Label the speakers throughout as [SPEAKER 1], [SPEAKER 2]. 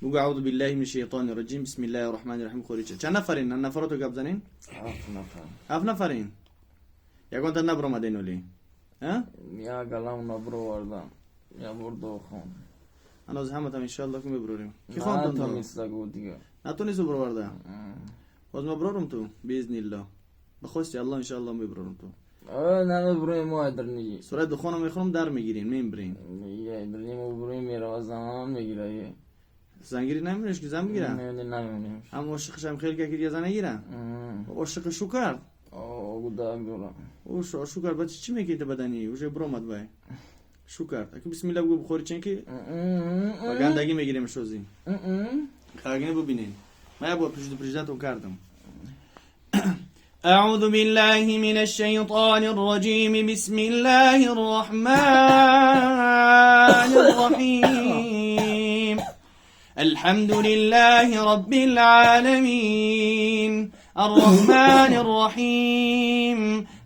[SPEAKER 1] بگو اعوذ بالله من الشیطان الرجیم بسم الله الرحمن الرحیم خوریچه. چند نفرین؟ نفراتو گپ زنین؟
[SPEAKER 2] 7 نفر.
[SPEAKER 1] 7 نفرین. یکون تا نبرم دین ولی. ها؟
[SPEAKER 2] یا گلام نبرو وردم. یا بردو خون.
[SPEAKER 1] انا از همه تا ان شاء الله که میبروریم. کی
[SPEAKER 2] نه
[SPEAKER 1] خواندن
[SPEAKER 2] تو
[SPEAKER 1] تو؟
[SPEAKER 2] میستگو دیگه.
[SPEAKER 1] نتونی برو ورده. باز مبرورم تو باذن الله. بخواستی الله ان شاء الله میبرورم تو.
[SPEAKER 2] نه بروی ما درنی.
[SPEAKER 1] سوره دخانو میخونم در میگیرین میبرین.
[SPEAKER 2] یه درنی ما بروی میره و زمان میگیره.
[SPEAKER 1] زنگیری نمیرش که زن میگیرن.
[SPEAKER 2] نمیدونم.
[SPEAKER 1] هم عاشقش هم خیلی که یه زن نگیرن. عاشق شو کرد.
[SPEAKER 2] گودا گولا.
[SPEAKER 1] او شو کرد بعد چی میگه بدنی؟ اوج برامد بای. شو کرد. اگه بسم الله بگو بخوری چون که گندگی میگیریم شوزی. خاگینه ببینین. ما با پرجداتو کردم. أعوذ بالله من الشيطان الرجيم بسم الله الرحمن الرحيم الحمد لله رب العالمين الرحمن الرحيم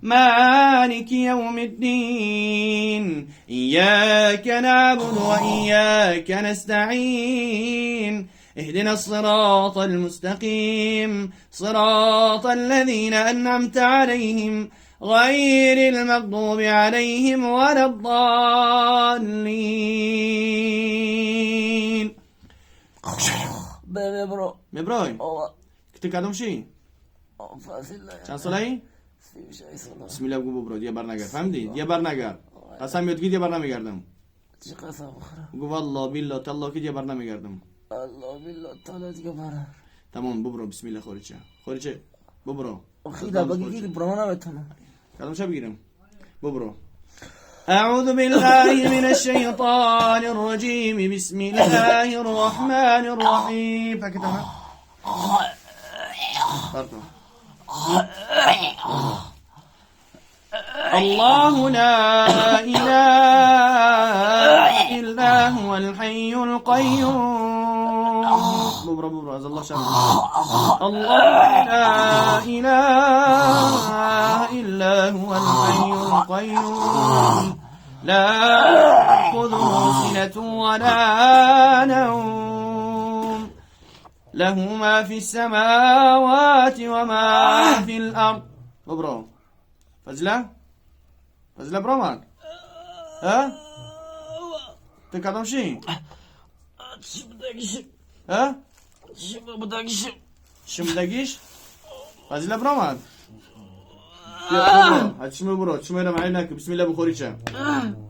[SPEAKER 1] مالك يوم الدين إياك نعبد وإياك نستعين اهدنا الصراط المستقيم صراط الذين أنعمت عليهم غير المغضوب عليهم ولا الضالين.
[SPEAKER 2] ببه برو.
[SPEAKER 1] مبروي كنت قادم شي
[SPEAKER 2] فاصله.
[SPEAKER 1] چند ساله‌ای؟
[SPEAKER 2] 36 ساله.
[SPEAKER 1] بسم الله بگو برو. یه بر نگرد فهمیدی؟ یه بر نگرد. قسم یاد گیر یه بر نمیگردم.
[SPEAKER 2] چه قسم بخورم؟
[SPEAKER 1] بگو والله بالله تالله که یه بر نمیگردم.
[SPEAKER 2] الله بالله تعالی دیگه برا.
[SPEAKER 1] تمام ببرو بسم الله خوریچه. خوریچه ببرو.
[SPEAKER 2] خیلی بگی که برو نمیتونم.
[SPEAKER 1] قدم شو بگیرم. ببرو. أعوذ بالله من الشيطان الرجيم بسم الله الرحمن الرحيم. فكتنا. الله لا إله إلا هو الحي القيوم. ببرو عز الله شرف. الله لا إله إلا هو الحي القيوم لا تأخذه سنة ولا نوم له ما في السماوات وما في الأرض. ببرو فزلة برمان. ها تكادم شي ها شمدگیش فضیله برامد. هاتشمه برو تشمه را معي ناك بسم الله بخوري شام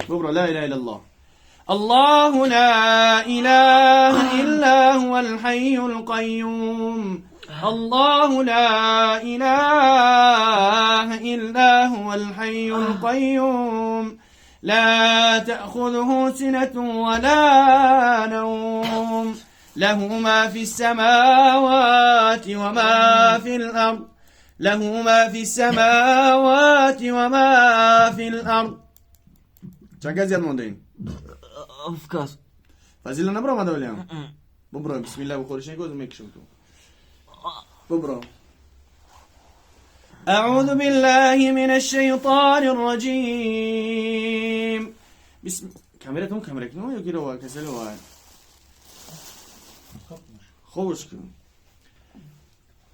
[SPEAKER 1] ببرو لا اله الا الله. الله لا اله الا هو الحي القيوم الله لا اله الا هو الحي القيوم لا تأخذه سنة ولا نوم له ما في السماوات وما في الأرض له ما في السماوات وما في الأرض. چند زیاد موندین؟
[SPEAKER 2] افکار.
[SPEAKER 1] فضیله نبرو مده ولیم. ببرو بسم الله بخورش نگوز میکشم تو. ببرو. أعوذ بالله من الشيطان الرجيم بسم كاميرتهم كاميرتهم يقولوا كسلوا خوش.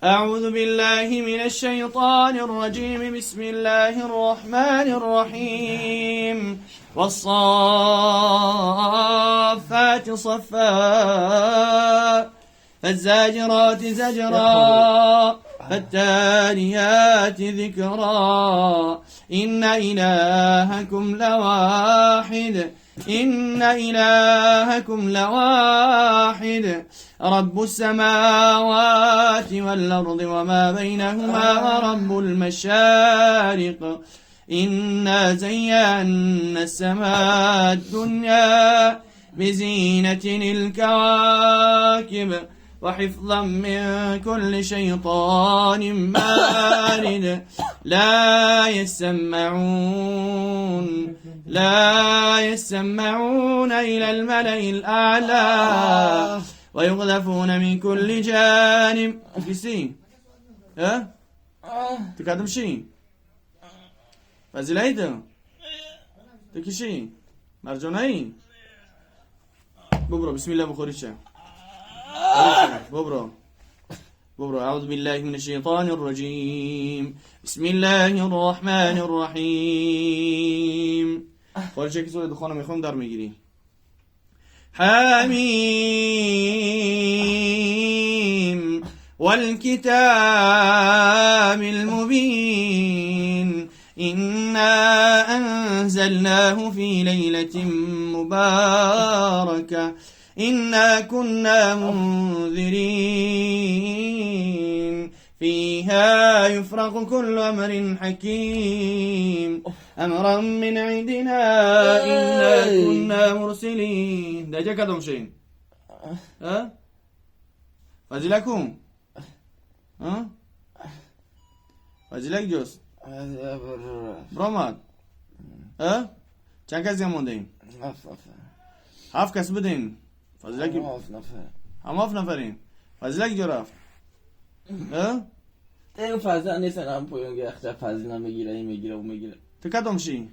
[SPEAKER 1] أعوذ بالله من الشيطان الرجيم بسم الله الرحمن الرحيم والصافات صفا فالزاجرات زجرا فالتاليات ذكرا إن إلهكم لواحد إن إلهكم لواحد رب السماوات والأرض وما بينهما ورب المشارق إنا زينا السماء الدنيا بزينة الكواكب وحفظا من كل شيطان مارد لا يسمعون إلى الملأ الأعلى ويقذفون من كل جانب. كسي ها تكادم شي فازلايته تكشي مرجوناي ببرو بسم الله بخوريشه ببرو أعوذ بالله من الشيطان الرجيم بسم الله الرحمن الرحيم خارج که سوره دخانه میخوام در میگیری حمیم والكتاب المبين إنا أنزلناه في ليلة مباركة إنا كنا منذرين فيها يفرق كل أمر حكيم أمرا من عندنا إنا كنا مرسلين ده جا كدوم شيء ها فازلكم ها فازلك جوز برامد ها چند کسی هم موندین؟ 7 کس بدین فازلک هم 7 نفرین فازلک جو رفت ها
[SPEAKER 2] این فضل نیستن هم پویون که اخجا فضل نمیگیره این میگیره اون میگیره
[SPEAKER 1] تو کدوم شی؟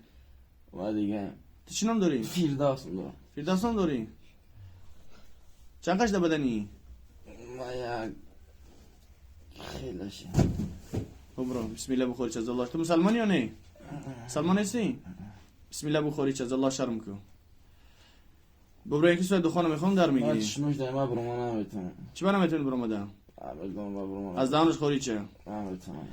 [SPEAKER 2] و دیگه
[SPEAKER 1] تو چی نام داری؟
[SPEAKER 2] فیرداست دارم
[SPEAKER 1] فیردوس نام داری؟ چند قشت بدنی؟
[SPEAKER 2] ما یک خیلی شی
[SPEAKER 1] برو بسم الله بخوری چه از الله تو مسلمانی یا نه؟ مسلمان نیستی؟ بسم الله بخوری چه از الله شرم کن برو یکی سوی دخانه میخوام در
[SPEAKER 2] من
[SPEAKER 1] میگیری
[SPEAKER 2] چشمش دایما برو ما نمیتونم
[SPEAKER 1] چی برای میتونی برو مدن؟
[SPEAKER 2] برو
[SPEAKER 1] از دهانش خوری چه؟
[SPEAKER 2] نمیتونم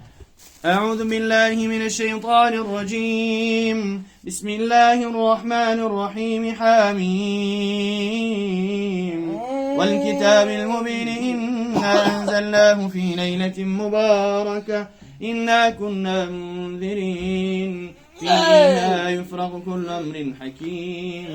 [SPEAKER 1] أعوذ بالله من الشيطان الرجيم بسم الله الرحمن الرحيم حميم والكتاب المبين إنا أنزلناه في ليلة مباركة إنا كنا منذرين فيها يفرق كل أمر حكيم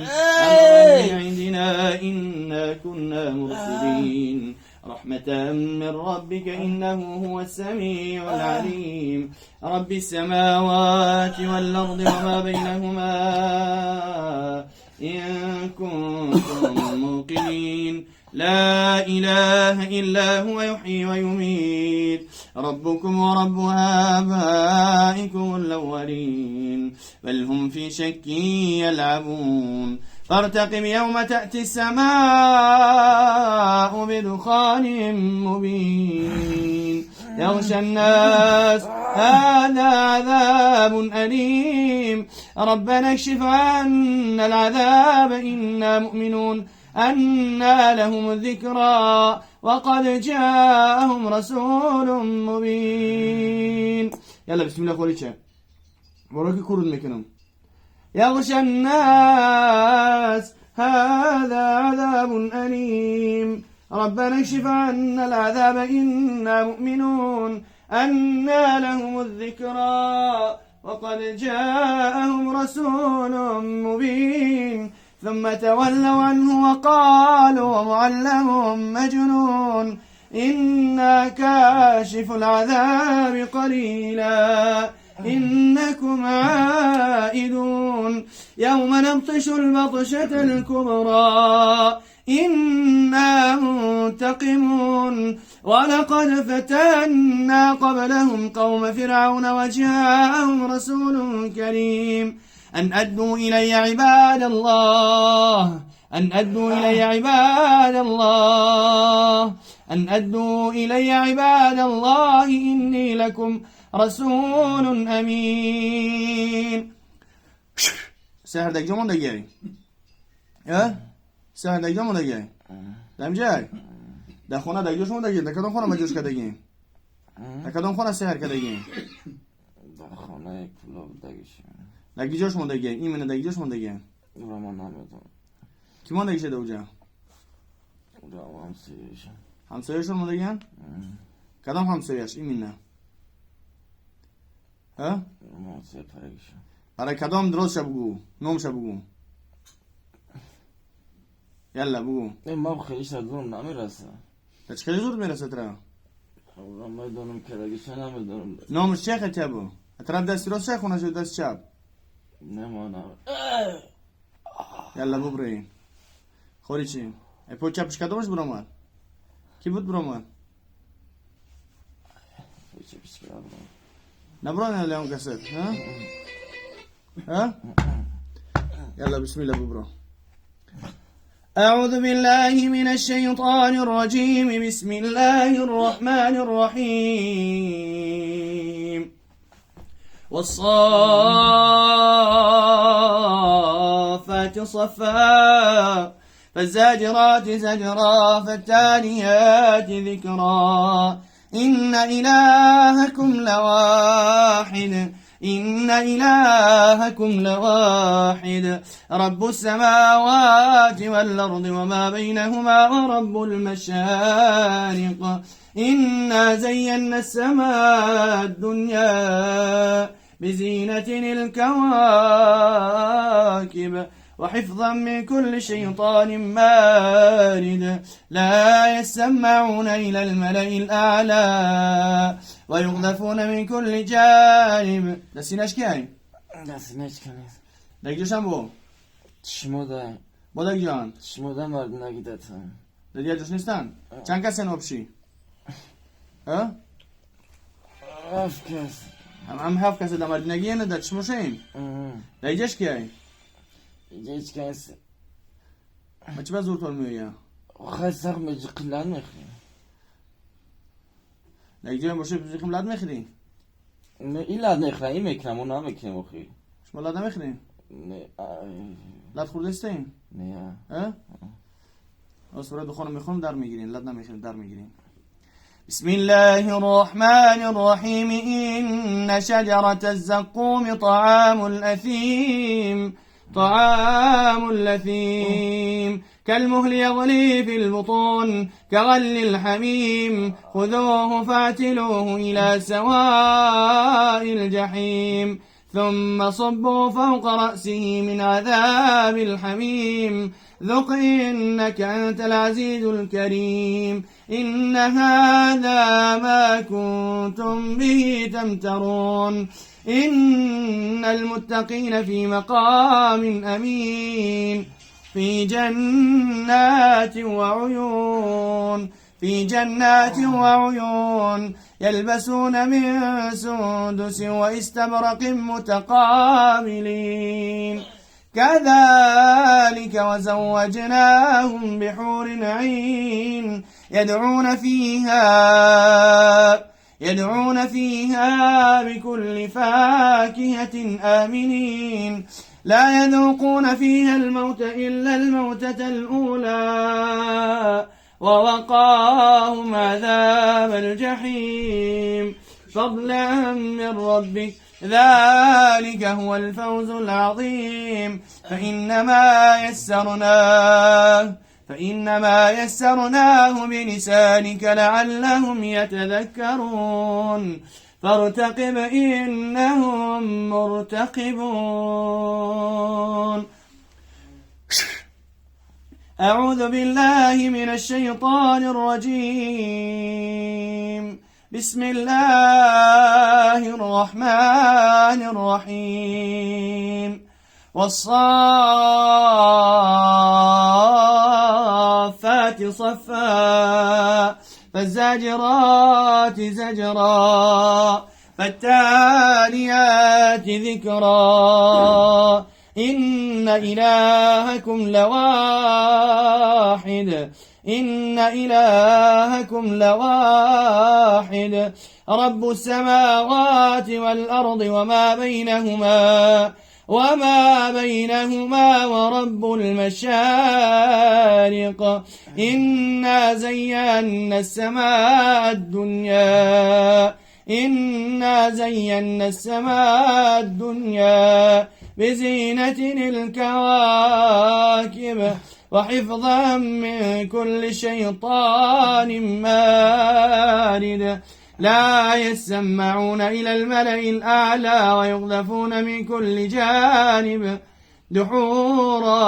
[SPEAKER 1] أمرا من عندنا إنا كنا مرسلين رحمة من ربك إنه هو السميع العليم رب السماوات والأرض وما بينهما إن كنتم موقنين لا إله إلا هو يحيي ويميت ربكم ورب آبائكم الأولين بل هم في شك يلعبون فارتقب يوم تأتي السماء بدخان مبين يغشى الناس هذا عذاب أليم ربنا اكشف عنا العذاب إنا مؤمنون أنى لهم الذكرى وقد جاءهم رسول مبين يلا بسم الله خوريتشا وراكي كورد مكنم يغشى الناس هذا عذاب أليم ربنا اكشف عنا العذاب إنا مؤمنون أنى لهم الذكرى وقد جاءهم رسول مبين ثم تولوا عنه وقالوا معلم مجنون إنا كاشف العذاب قليلا إنكم عائدون يوم نبطش البطشة الكبرى إنا منتقمون ولقد فتنا قبلهم قوم فرعون وجاءهم رسول كريم أن أدوا إلي عباد الله أن أدوا إلي عباد الله أن أدوا إلي عباد الله إني لكم رسول أمين سهر دك جمون دقيقي سهر دك جمون دقيقي دم جاي ده خونه دك جوش مون دقيقي ده کدوم خونه مجوش کدگی ده کدوم خونه سهر کدگی
[SPEAKER 2] در خانه کلاب دگیشیم
[SPEAKER 1] دگی جوش مون دقیقی این من دگی جوش مون دقیقی
[SPEAKER 2] رامان نمیدونم
[SPEAKER 1] کی مون دقیقی شده اوجا
[SPEAKER 2] رامان سیشم
[SPEAKER 1] همسایه‌شون مون دقیقی کدوم همسایه‌اش این من نه ها
[SPEAKER 2] رامان سپرگیشم
[SPEAKER 1] برای کدام درست بگو نومش بگو یلا بگو
[SPEAKER 2] این ما خیلی دورم نمیرسه
[SPEAKER 1] تاش خیلی زود میرسه ترا
[SPEAKER 2] را میدونم که رگیشه نمیدونم
[SPEAKER 1] نومش چه خطابو اطراف دست راست چه خونه شد دست چپ
[SPEAKER 2] نمانم
[SPEAKER 1] یلا ببرین خوری چی ای پو چپش کدامش برامد کی بود برامد
[SPEAKER 2] چه پیش برام
[SPEAKER 1] نبران اليوم قصد ها يلا بسم الله ببرو أعوذ بالله من الشيطان الرجيم بسم الله الرحمن الرحيم والصافات صفا فالزاجرات زجرا فالتاليات ذكرا إن إلهكم لواحد إن إلهكم لواحد رب السماوات والأرض وما بينهما ورب المشارق إنا زينا السماء الدنيا بزينة الكواكب وحفظا من كل شيطان مارد لا يسمعون إلى الملأ الأعلى ويقذفون من كل جانب دستینش کیه؟
[SPEAKER 2] دستینش کنید
[SPEAKER 1] دکجوشم بو؟
[SPEAKER 2] شموده
[SPEAKER 1] بودک جان
[SPEAKER 2] شموده مرد نگیدتن
[SPEAKER 1] دیگه جوش نیستن؟ چند کسی نوبشی؟ ها؟
[SPEAKER 2] هفت کس
[SPEAKER 1] هم هفت کسی دمرد نگیه ندد شموشیم؟ دیگهش کیه؟
[SPEAKER 2] هیچ کس
[SPEAKER 1] ما چه بزرگ طول میویا؟
[SPEAKER 2] خیلی سخت میجی قلن میخوری
[SPEAKER 1] دیگه باشه بزرگ لاد میخری؟
[SPEAKER 2] نه این لاد نخوری این میکنم اونا میکنم اخی
[SPEAKER 1] شما لاد نمیخری؟
[SPEAKER 2] نه
[SPEAKER 1] لاد خورده استین؟
[SPEAKER 2] نه
[SPEAKER 1] ها؟ اصبر دخانم میخونم در میگیرین لاد نمیخرین در میگیرین بسم الله الرحمن الرحيم إن شجرة الزقوم طعام الأثيم كالمهل يغلي في البطون كغل الحميم خذوه فاعتلوه إلى سواء الجحيم ثم صبوا فوق رأسه من عذاب الحميم ذق إنك أنت العزيز الكريم إن هذا ما كنتم به تمترون إن المتقين في مقام أمين في جنات وعيون يلبسون من سندس واستبرق متقابلين كذلك وزوجناهم بحور عين يدعون فيها بكل فاكهة آمنين لا يذوقون فيها الموت إلا الموتة الأولى ووقاهم عذاب الجحيم فضلا من ربك ذلك هو الفوز العظيم فإنما يسرناه بلسانك لعلهم يتذكرون فارتقب إنهم مرتقبون أعوذ بالله من الشيطان الرجيم بسم الله الرحمن الرحيم والصافات صفا فالزاجرات زجرا فالتاليات ذكرا إن إلهكم لواحد رب السماوات والأرض وما بينهما ورب المشارق إنا زينا السماء الدنيا بزينة الكواكب وحفظا من كل شيطان مارد لا يسمعون إلى الملأ الأعلى ويقذفون من كل جانب دحورا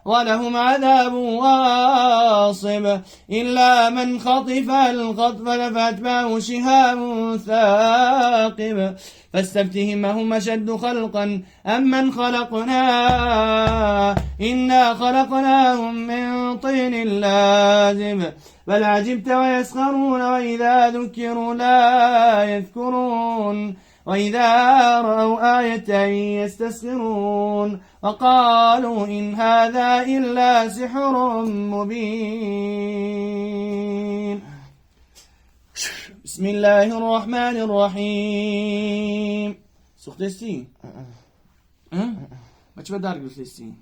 [SPEAKER 1] ولهم عذاب واصب إلا من خطف الخطف فأتبعه شهاب ثاقب فاستفتهم هم أشد خلقا أم من خلقنا إنا خلقناهم من طين لازب بل عجبت ويسخرون وإذا ذكروا لا يذكرون وإذا رأوا آية يستسخرون وقالوا إن هذا إلا سحر مبين. بسم الله الرحمن الرحيم. سختستي؟ ما تبى دارك سختستي؟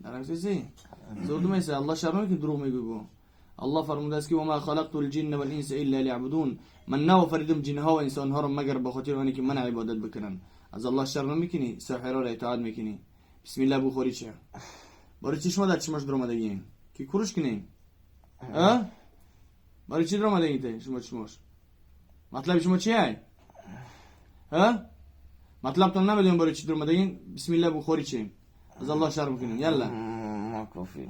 [SPEAKER 1] دارك سختستي؟ زود ما يسأل الله شرمك دروم يجيبوا. الله فرموداسكي وما خلقت الجن والإنس إلا ليعبدون. من ناو فردم جن هو إنسان هرم مجر بخاطر وانك منع عبادت بكرن. از الله شرم میکنی سحر را اطاعت میکنی. بسم الله بخوری چه؟ برای چیش مدت چماش درآمده این؟ کی کورش کنی؟ برای چی درآمده این شما چماش؟ مطلب شما چیه؟ مطلب تو نمیدونم برای چی درآمده این؟ بسم الله بخوری چه؟ از الله شرم کنین. یلا.
[SPEAKER 2] ما کافی.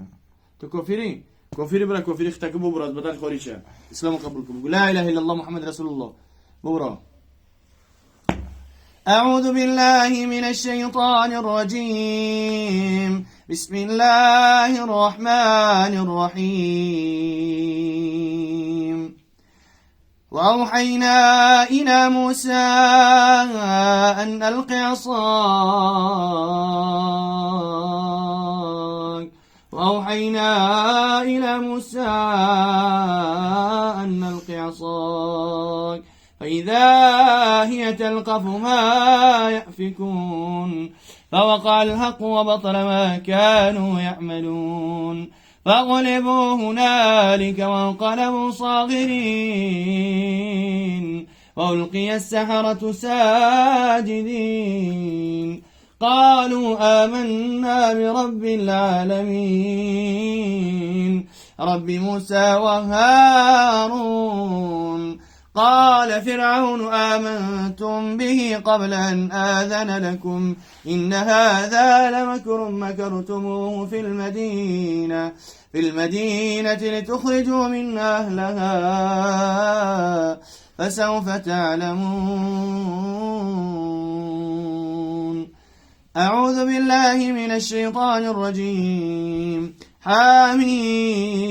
[SPEAKER 1] تو کافری؟ كوفيري برا كوفيري اختك ببرا بدل خوريشة اسلام قبلكم لا اله الا الله محمد رسول الله ببرا. اعوذ بالله من الشيطان الرجيم بسم الله الرحمن الرحيم. واوحينا الى موسى ان الق عصاك وأوحينا إلى موسى أن ألق عصاك فإذا هي تلقف ما يأفكون فوقع الحق وبطل ما كانوا يعملون فغلبوا هنالك وانقلبوا صاغرين وألقي السحرة ساجدين قالوا آمنا برب العالمين رب موسى وهارون. قال فرعون آمنتم به قبل أن آذن لكم إن هذا لمكر مكرتموه في المدينة لتخرجوا من أهلها فسوف تعلمون. أعوذ بالله من الشيطان الرجيم حميم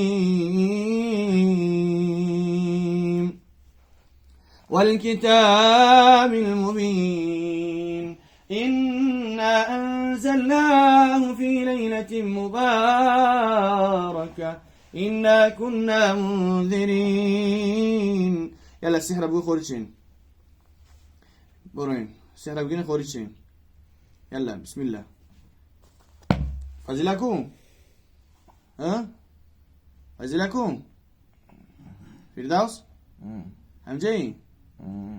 [SPEAKER 1] والكتاب المبين إنا أنزلناه في ليلة مباركة إنا كنا منذرين. يلا السحر أبوي خورجين بورين السحر أبوي خورجين. يلا بسم الله فازلكم فازلكم فردوس هم جايين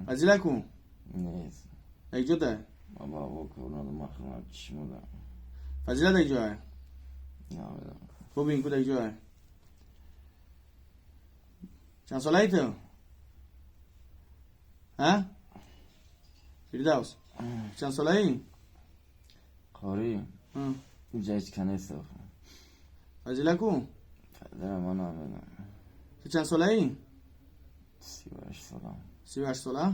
[SPEAKER 1] فازلكم
[SPEAKER 2] نیست.
[SPEAKER 1] ايجو ده
[SPEAKER 2] بابا بکنم مخمر چشمه
[SPEAKER 1] فازلا ده ايجو ہے
[SPEAKER 2] نه
[SPEAKER 1] ببین کد ايجو ہے چند ساله ای تو فردوس چند ساله ای
[SPEAKER 2] قاری جایش کنه سوف
[SPEAKER 1] فازلكم
[SPEAKER 2] پدرم من آمدم
[SPEAKER 1] تو چند ساله ای
[SPEAKER 2] 38 سالم
[SPEAKER 1] 38 ساله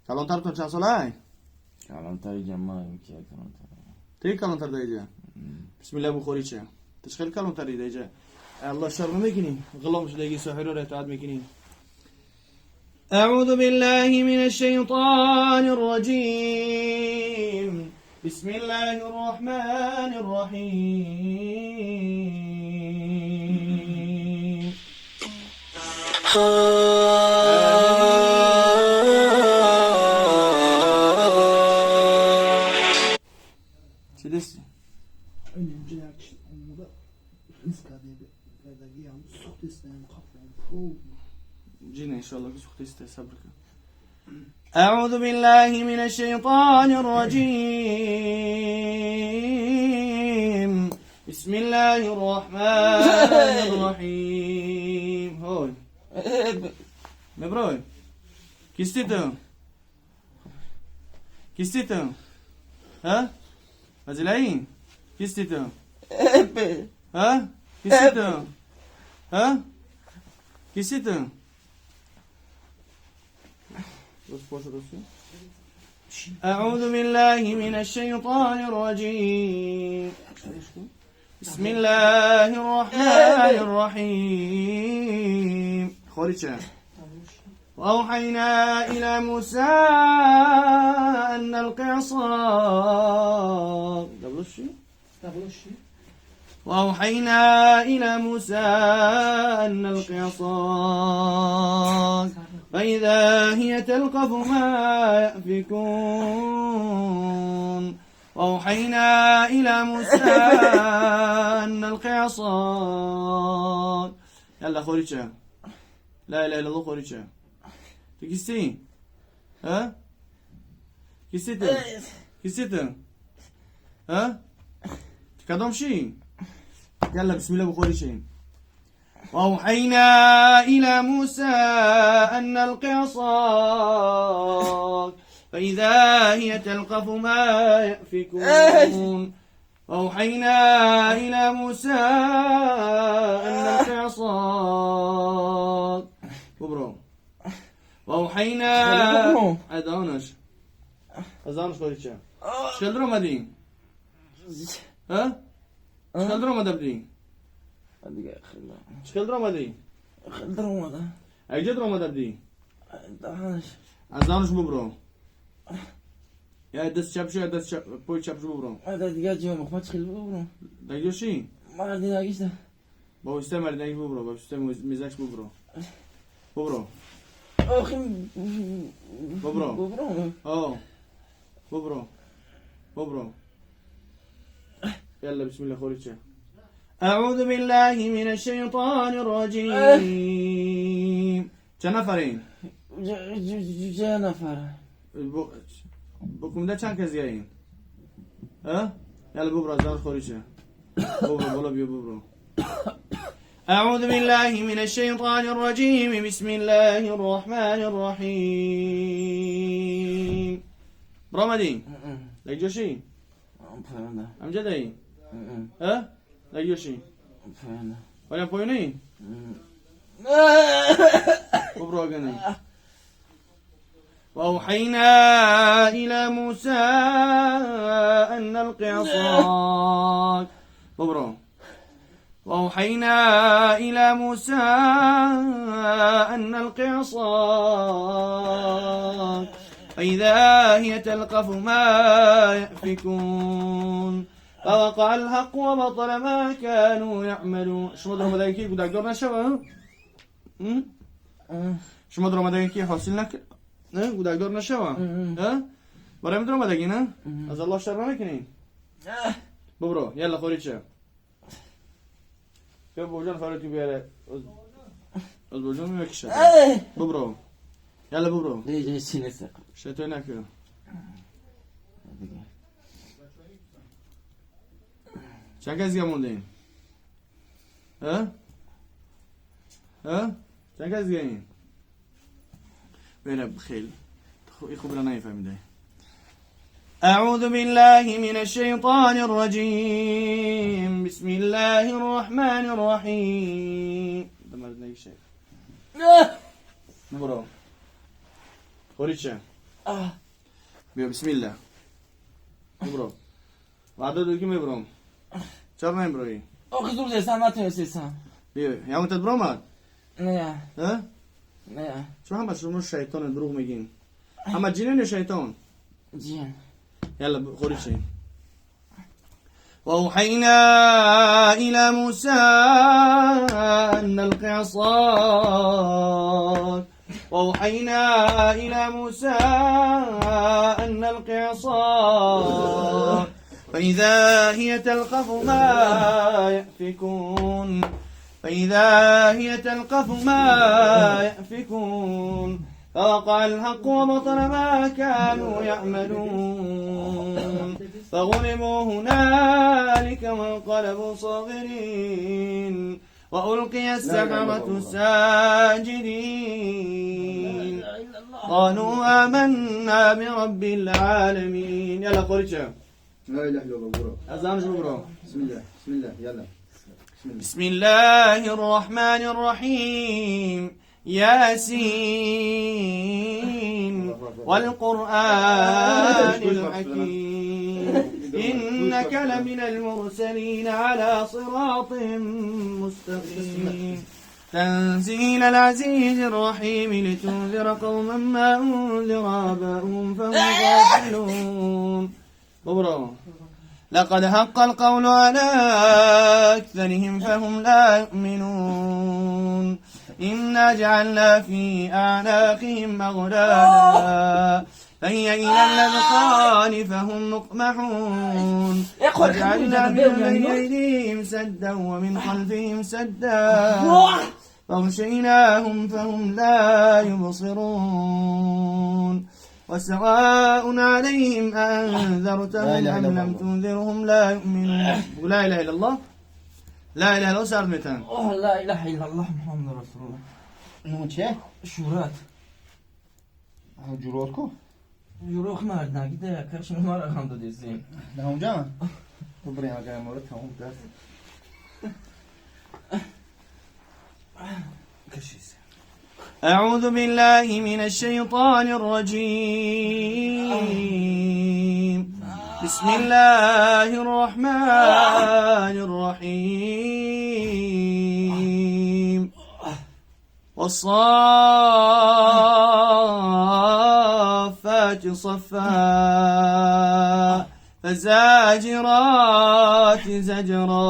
[SPEAKER 1] کلانتر تو چند ساله ای
[SPEAKER 2] کلانتری جمعه ایم که کلانتر
[SPEAKER 1] تي كالونتر دايجا بسم الله بخوري چه تشخيل كالونتر دايجا الله شر مكني غلام شلاقي سحر ولا تعاد مكني. أعوذ بالله من الشيطان الرجيم بسم الله الرحمن الرحيم. سيدس
[SPEAKER 3] Önemciler için onlara rızk edebi yalnız çok isteyen kaplan.
[SPEAKER 1] جينا إن شاء الله بس اختي صبرك. أعوذ بالله من الشيطان الرجيم بسم الله الرحمن الرحيم. هوي مبروي كيستيتو ها فازلاين كيستيتو ها كيستيتو أعوذ بالله من الشيطان الرجيم بسم الله الرحمن الرحيم. خوريتشا وأوحينا إلى موسى أن نلقي عصاك قبل الشيء وأوحينا إلى موسى أن نلقي عصاك فإذا هي تلقف ما يأفكون وأوحينا إلى موسى أن نلقي عصاك يلا خوريتشا لا إله إلا الله خوريتشا تكستي ها كستي ها تكادم شيء يلا بسم الله بخوري شيء وأوحينا إلى موسى أن نلقي عصاك فإذا هي تلقف ما يأفكون وأوحينا إلى موسى أن نلقي عصاك ببرو وأوحينا أذانش خوريتشا شكل رمضين ها شكل رمضان شكل رمضان أجد رمضان بدي أذانش ببرو يا دست شاب شو دست شاب بوي شاب شو ببرو
[SPEAKER 2] هذا دقيقة جوا مخمات خيل ببرو
[SPEAKER 1] دايجو شيء
[SPEAKER 2] ما عندي ناقصة
[SPEAKER 1] بابا استمر دايج ببرو بابا استمر مزاج ببرو
[SPEAKER 2] أخي
[SPEAKER 1] ببرو
[SPEAKER 2] ببرو
[SPEAKER 1] ببرو يلا بسم الله خوريتشا أعوذ بالله من الشيطان الرجيم چنفرین
[SPEAKER 2] جا نفر
[SPEAKER 1] بكم ده چند کسی این ها يلا ببرو زار خوريتشا ببرو بالا بيو ببرو أعوذ بالله من الشيطان الرجيم بسم الله الرحمن الرحيم برامدين لك جوشي أمجد أي ها لك جوشي ولا بويني ببرو أغني وأوحينا إلى موسى أن نلقي عصاك ببرو وأوحينا إلى موسى أن نلقي عصاك فإذا هي تلقف ما يأفكون فوقع الحق وبطل ما كانوا يعملون شو مدرو مدايكي قد أقدر نشوه شو مدرو مدايكي حاصل لك قد أقدر نشوه برای مدرو مدايكي نه از الله شر نکنین ببرو يلا خوريتشا يا بوجان خارجي بيره از بوجان میکشه ببرو يلا ببرو
[SPEAKER 2] ليش سینه سق
[SPEAKER 1] شتوی نکن چند کسی موندین چند کسی این بيره بخيل خوب را نفهمیده أعوذ بالله من الشيطان الرجيم بسم الله الرحمن الرحيم دمرنا أي شيء برو خوريتشا بيو بسم الله برو وعدد دوكي مي برو چهار نیم بروی
[SPEAKER 2] أخي زور زيسان ما تنسيسان
[SPEAKER 1] بيو يا متد برو ماد
[SPEAKER 2] نه
[SPEAKER 1] ها
[SPEAKER 2] نه
[SPEAKER 1] شو هم بس شو شيطان دروغ میگین اما جنين شيطان
[SPEAKER 2] جين
[SPEAKER 1] يلا خوريتشا وأوحينا إلى موسى أن نلقي عصاك وأوحينا إلى موسى أن نلقي عصاك فإذا هي تلقف ما يأفكون فإذا هي تلقف ما يأفكون فوقع الحق وبطل ما كانوا يعملون فغلبوا هنالك وانقلبوا صاغرين وألقي السحرة ساجدين قالوا آمنا برب العالمين يلا خوريتشا
[SPEAKER 3] لا إله إلا الله برو
[SPEAKER 1] أزامش برو
[SPEAKER 3] بسم الله بسم الله يلا
[SPEAKER 1] بسم الله الرحمن الرحيم ياسين والقرآن الحكيم إنك لمن المرسلين على صراط مستقيم تنزيل العزيز الرحيم لتنذر قوما ما أنذر آباؤهم فهم غافلون. برافو. لقد حق القول على أكثرهم فهم لا يؤمنون. إنا جعلنا في أعناقهم أغلالا فهي إلى الأذقان فهم مقمحون. وجعلنا من بين أيديهم سدا ومن خلفهم سدا فغشيناهم فهم لا يبصرون. وسواء عليهم أنذرتهم أم لم تنذرهم لا يؤمنون. لا إله إلا الله. لا إله إلا الله صار متان.
[SPEAKER 2] لا إله إلا الله محمد رسول الله.
[SPEAKER 3] اون چه؟
[SPEAKER 2] شورات
[SPEAKER 3] جورات کو؟
[SPEAKER 2] جوروخ مرد نگیده کشم ما را هم دادیزیم
[SPEAKER 3] نه اونجا تو برای اگر مورد تمام درست کشیز.
[SPEAKER 1] أعوذ بالله من الشيطان الرجيم. بسم الله الرحمن الرحيم. والصافات صفا فالزاجرات زجرا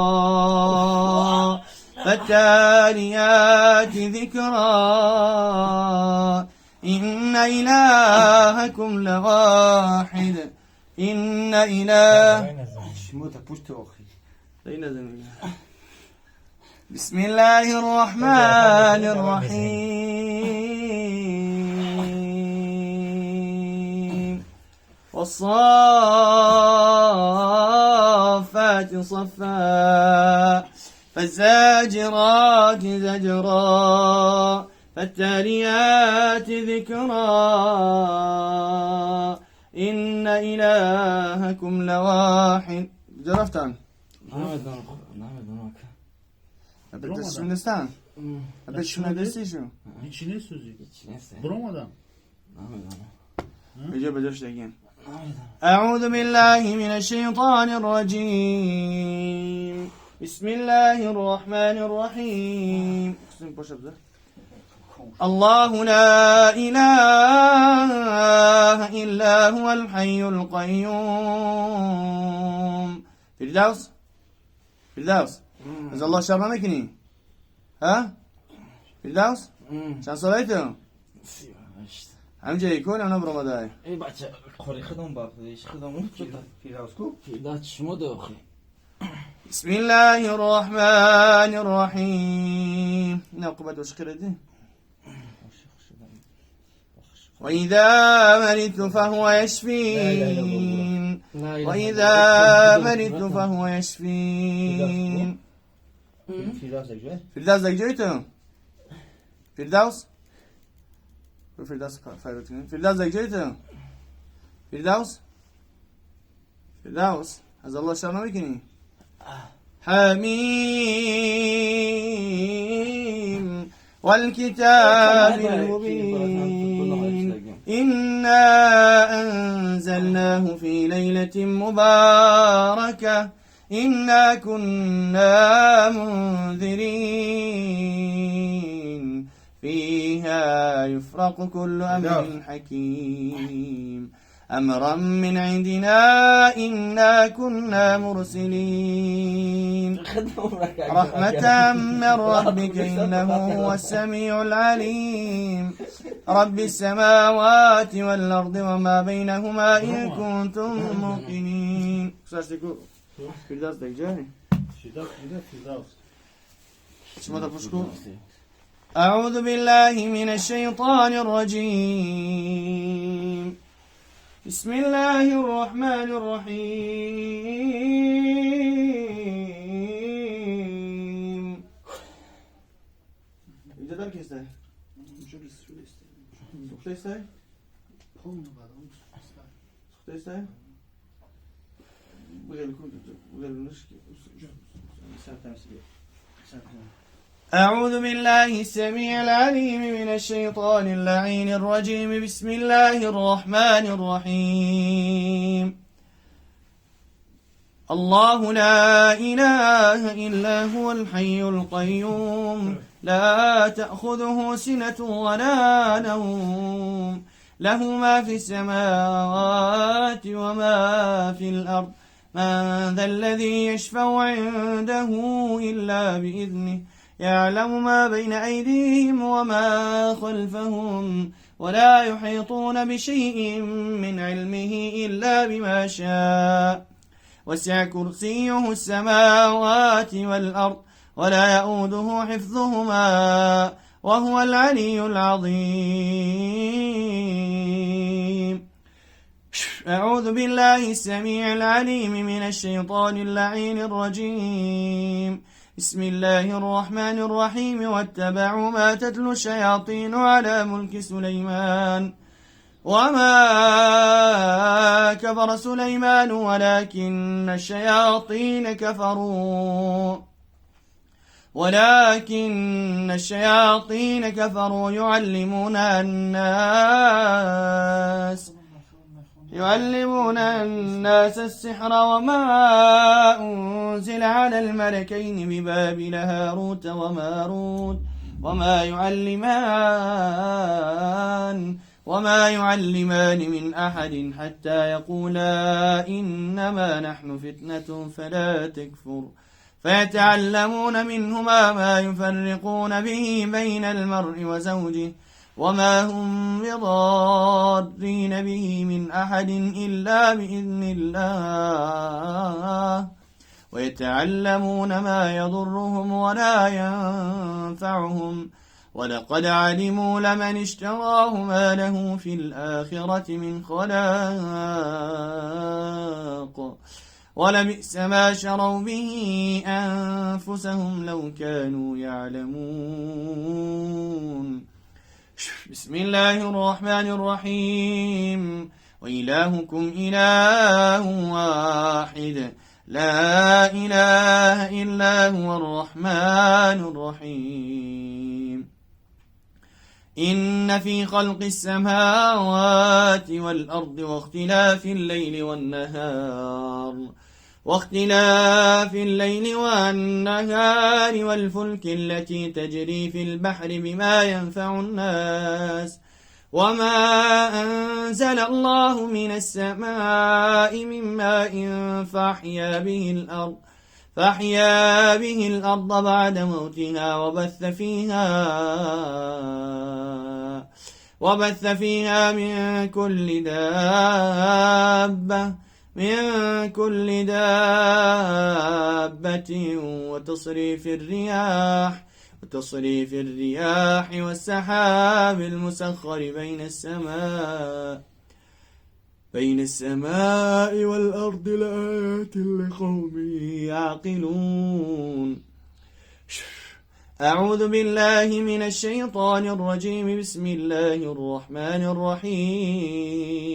[SPEAKER 1] فالتاليات ذكرا إن إلهكم لواحد. إن إله
[SPEAKER 3] شموتا پشت آخی.
[SPEAKER 1] بسم الله الرحمن الرحيم. والصافات صفا فالزاجرات زجرا فالتاليات ذكرا إن إلهكم لواحد. جرفتان أبدا شمنستان أبدا شمندستی شو
[SPEAKER 4] این چی نیست سوزی؟
[SPEAKER 2] چی نیست
[SPEAKER 4] برام آدم
[SPEAKER 1] بجا بدرش دقين. أعوذ بالله من الشيطان الرجيم. بسم الله الرحمن الرحيم. الله لا إله إلا هو الحي القيوم. فردوس فردوس از الله شر نکنی. ها فردوس چند سالته؟ همینجا یکون اونا برام دای.
[SPEAKER 2] ای بچه خوری خودم باقیش خودم اون چطور
[SPEAKER 3] فیراز کو؟
[SPEAKER 2] پیدا شما داخل.
[SPEAKER 1] بسم الله الرحمن الرحيم. نقبة وشخردي. وإذا مرضت فهو يشفين. وإذا مرضت فهو يشفين.
[SPEAKER 3] فیراز دیگه؟
[SPEAKER 1] فردوس دیگه جایتو؟ فردوس؟ فردوس فردوس فردوس دیگه جایتو؟ فردوس؟ فردوس از الله شر نمیکنی؟ حميم والكتاب المبين إنا أنزلناه في ليلة مباركة إنا كنا منذرين فيها يفرق كل أمر حكيم أمرا من عندنا إنا كنا مرسلين رحمة من ربك إنه هو السميع العليم رب السماوات والأرض وما بينهما إن كنتم موقنين. فردوس دیگه أعوذ بالله من الشيطان الرجيم. بسم الله الرحمن الرحيم. اینجا دار کیسته؟ سخته استه؟ سخته استه؟ أعوذ بالله السميع العليم من الشيطان اللعين الرجيم. بسم الله الرحمن الرحيم. الله لا إله إلا هو الحي القيوم لا تأخذه سنة ولا نوم له ما في السماوات وما في الأرض من ذا الذي يشفع عنده إلا بإذنه يعلم ما بين أيديهم وما خلفهم ولا يحيطون بشيء من علمه إلا بما شاء وسع كرسيه السماوات والأرض ولا يؤوده حفظهما وهو العلي العظيم. أعوذ بالله السميع العليم من الشيطان اللعين الرجيم. بسم الله الرحمن الرحيم واتبعوا ما تتلو الشياطين على ملك سليمان وما كفر سليمان ولكن الشياطين كفروا يعلمون الناس السحر وما أنزل على الملكين ببابل هاروت وماروت وما يعلمان من أحد حتى يقولا إنما نحن فتنة فلا تكفر فيتعلمون منهما ما يفرقون به بين المرء وزوجه وما هم بضارين به من أحد إلا بإذن الله ويتعلمون ما يضرهم ولا ينفعهم ولقد علموا لمن اشتراه ما له في الآخرة من خلاق ولبئس ما شروا به أنفسهم لو كانوا يعلمون. بسم الله الرحمن الرحيم وإلهكم إله واحد لا إله إلا هو الرحمن الرحيم. إن في خلق السماوات والأرض واختلاف الليل والنهار والفلك التي تجري في البحر بما ينفع الناس وما أنزل الله من السماء من ماء فأحيا به الأرض بعد موتها وبث فيها من كل دابة وتصريف الرياح والسحاب المسخر بين السماء والأرض لآيات لقوم يعقلون. أعوذ بالله من الشيطان الرجيم. بسم الله الرحمن الرحيم.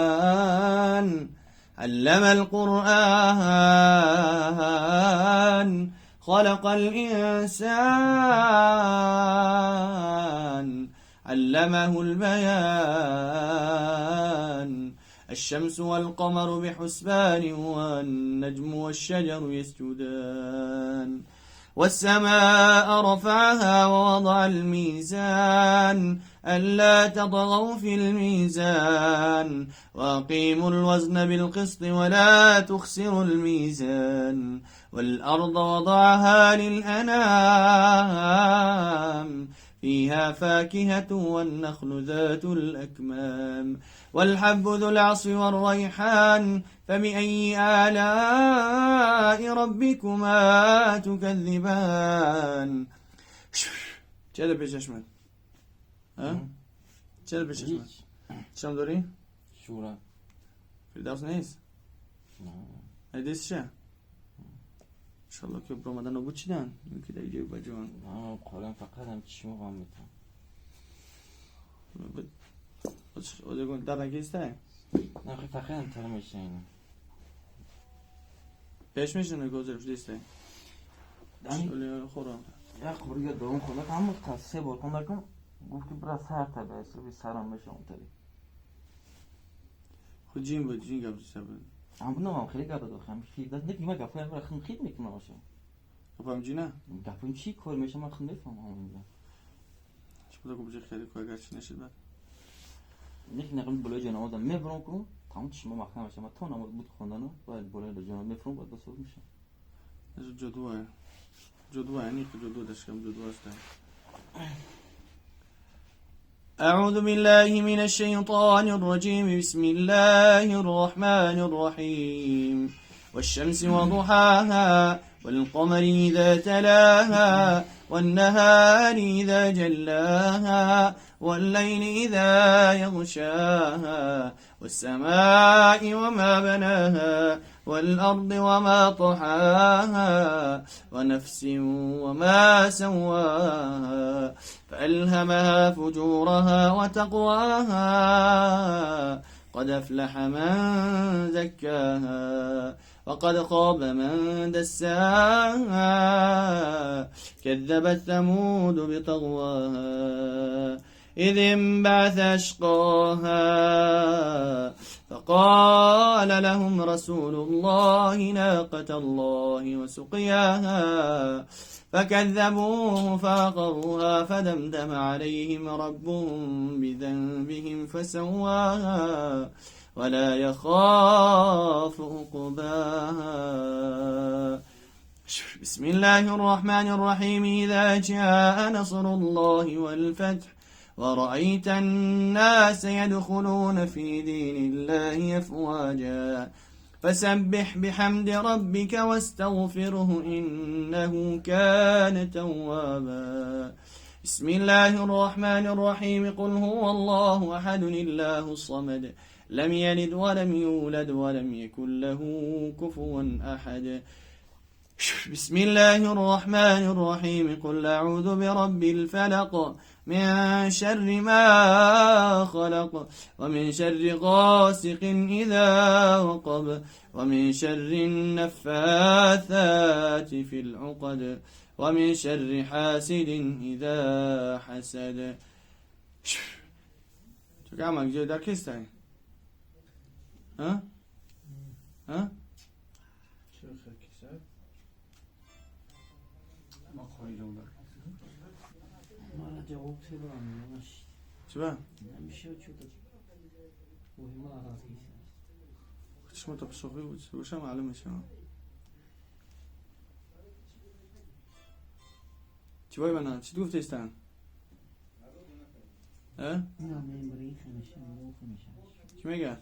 [SPEAKER 1] الرحمن علم القرآن خلق الإنسان علمه البيان الشمس والقمر بحسبان والنجم والشجر يسجدان والسماء رفعها ووضع الميزان ألا تطغوا في الميزان وأقيموا الوزن بالقسط ولا تخسروا الميزان والأرض وضعها للأنام فيها فاكهة والنخل ذات الأكمام والحب ذو العصف والريحان فبأي آلاء ربكما تكذبان. چرا پیشش من؟ چرا پیشش من؟ شام داری؟
[SPEAKER 2] شورا
[SPEAKER 1] فردوس نیست؟ حدیث چه؟ انشالله که برامدن رو بود چیدن؟ این که در جای بجوان
[SPEAKER 2] قرآن فقط هم چشمو قام میتن
[SPEAKER 1] Odegón, dar aquí está.
[SPEAKER 2] نه خیلی فقط هم تره میشه اینو
[SPEAKER 1] پیش میشونه گذاشت دیسته. شولی خورم.
[SPEAKER 2] یا خبری یا دوم خورد هم تا 3 بار کن گفتی برا سر تا به سرم بشه اون تری.
[SPEAKER 1] خود جین بود جین گفت سبب.
[SPEAKER 2] عم بنوع خلي قاعد دو خام في ده نبي ما قفوا ما خن خيد ميك ما شو
[SPEAKER 1] خب جینا
[SPEAKER 2] قفوا شي كور مش ما خن نفهم هم
[SPEAKER 1] چی بوده که بچه خیلی که اگر چی نشد بعد
[SPEAKER 2] نحن نقول بلو جنا هذا ما برونكم تام تش ما محكمة ما تونا بود خواندنو باید بلو جنا نفرم باید بسوق میشه
[SPEAKER 1] از جدوه یعنی که جدوه داشتم جدوه است أعوذ بالله من الشيطان الرجيم بسم الله الرحمن الرحيم والشمس وضحاها والقمر إذا تلاها والنهار إذا جلاها والليل إذا يغشاها والسماء وما بناها والأرض وما طحاها ونفس وما سواها فألهمها فجورها وتقواها قد أفلح من زكاها وقد خاب من دساها كذبت ثمود بطغواها إذ انبعث أشقاها فقال لهم رسول الله ناقة الله وسقياها فكذبوه فعقروها فدمدم عليهم ربهم بذنبهم فسواها ولا يخاف عقباها بسم الله الرحمن الرحيم إذا جاء نصر الله والفتح ورأيت الناس يدخلون في دين الله أفواجا فسبح بحمد ربك واستغفره إنه كان توابا بسم الله الرحمن الرحيم قل هو الله أحد الله الصمد لم يلد ولم يولد ولم يكن له كفوا أحد بسم الله الرحمن الرحيم قل أعوذ برب الفلق من شر ما خلق ومن شر غاسق إذا وقب ومن شر النفاثات في العقد ومن شر حاسد إذا حسد شو كعمك جاي دار كيستاي ها
[SPEAKER 3] چرا خیلی سر ما خواهیدون دار
[SPEAKER 2] ما جواب سيبرام ماشي
[SPEAKER 1] شو بقى
[SPEAKER 2] مش شو مهمة راسي
[SPEAKER 1] شو ما تبصقي وش معلومة شو شو بنا شو دوف تستان ها
[SPEAKER 2] نعم مريخ مش
[SPEAKER 1] شو ميجا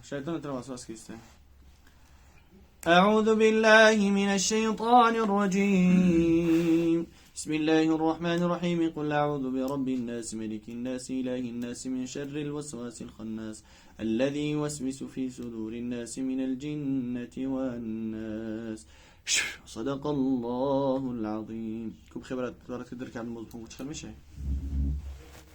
[SPEAKER 1] الشيطان ترى وسواس كيستان أعوذ بالله من الشيطان الرجيم بسم الله الرحمن الرحيم قل أعوذ برب الناس ملك الناس إله الناس من شر الوسواس الخناس الذي يوسوس في صدور الناس من الجنة والناس صدق الله العظيم كوب خبرات تبارك تدرك عن الموضوع وتخل مشي